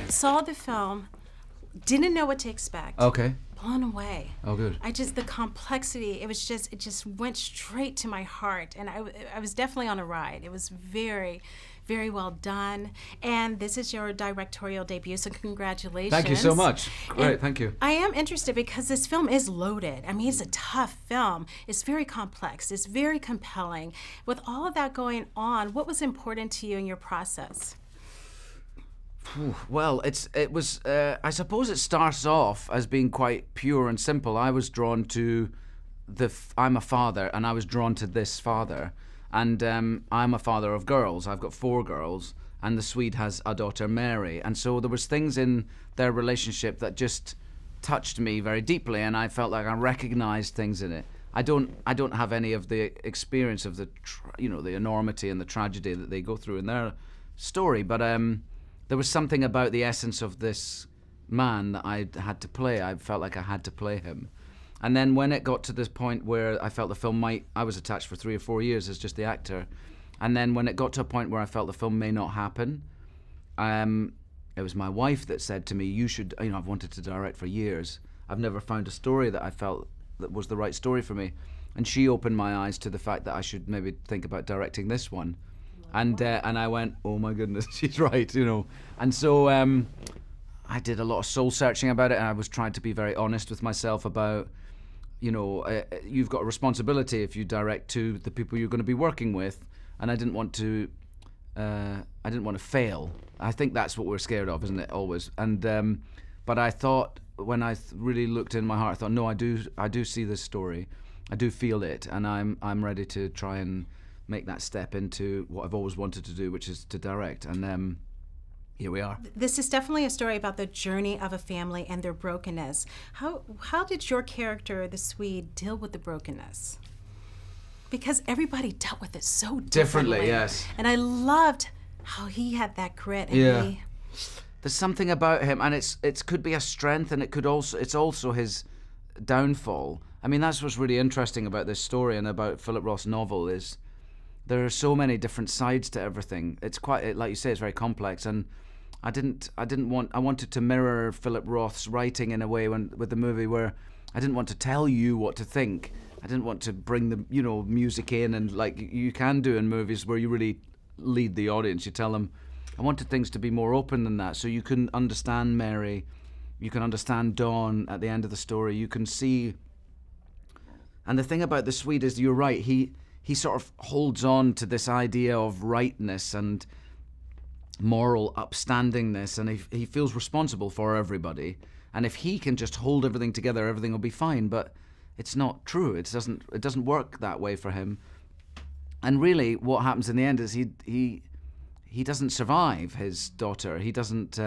Saw the film, didn't know what to expect. Okay. Blown away. Oh, good. The complexity, it just went straight to my heart, and I was definitely on a ride. It was very, very well done, and this is your directorial debut, so congratulations. Thank you so much. Great, thank you. I am interested because this film is loaded. I mean, it's a tough film. It's very complex. It's very compelling. With all of that going on, what was important to you in your process? Well, it was. I suppose it starts off as being quite pure and simple. I was drawn to I'm a father, and I was drawn to this father, and I'm a father of girls. I've got 4 girls, and the Swede has a daughter, Mary, and so there was things in their relationship that just touched me very deeply, and I felt like I recognized things in it. I don't have any of the experience of the the enormity and the tragedy that they go through in their story, but there was something about the essence of this man that I had to play. I felt like I had to play him. And then when it got to this point where I felt the film I was attached for 3 or 4 years as just the actor. And then when it got to a point where I felt the film may not happen, it was my wife that said to me, you should, I've wanted to direct for years. I've never found a story that I felt that was the right story for me. And she opened my eyes to the fact that I should maybe think about directing this one. And I went, oh my goodness, she's right, And so I did a lot of soul searching about it, and I was trying to be very honest with myself about, you've got a responsibility if you direct to the people you're going to be working with, and I didn't want to fail. I think that's what we're scared of, isn't it? Always. And but I thought when I really looked in my heart, I thought, no, I do see this story, I do feel it, and I'm ready to try and make that step into what I've always wanted to do, which is to direct, and here we are. This is definitely a story about the journey of a family and their brokenness. How did your character, the Swede, deal with the brokenness? Because everybody dealt with it so differently. Yes. And I loved how he had that grit. And yeah. There's something about him, and it could be a strength, and it's also his downfall. I mean, that's what's really interesting about this story and about Philip Roth's novel is there are so many different sides to everything. It's quite, like you say, it's very complex, and I wanted to mirror Philip Roth's writing in a way with the movie where I didn't want to tell you what to think. I didn't want to bring the music in and like you can do in movies where you really lead the audience. You tell them. I wanted things to be more open than that, so you can understand Mary, you can understand Dawn at the end of the story. You can see. And the thing about the Swede is, you're right. He sort of holds on to this idea of rightness and moral upstandingness, and he feels responsible for everybody. And if he can just hold everything together, everything will be fine. But it's not true. It doesn't work that way for him. And really, what happens in the end is he doesn't survive his daughter. He doesn't.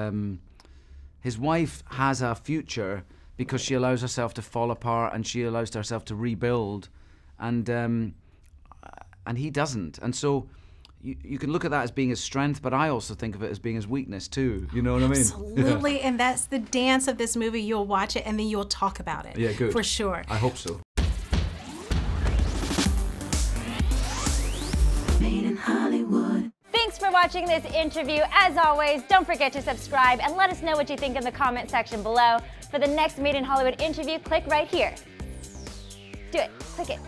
His wife has a future because she allows herself to fall apart and she allows herself to rebuild, and he doesn't. And so you can look at that as being his strength, but I also think of it as being his weakness too. You know what I mean? Absolutely, yeah. And that's the dance of this movie. You'll watch it and then you'll talk about it. Yeah, good. For sure. I hope so. Made in Hollywood. Thanks for watching this interview. As always, don't forget to subscribe and let us know what you think in the comment section below. For the next Made in Hollywood interview, click right here. Do it. Click it.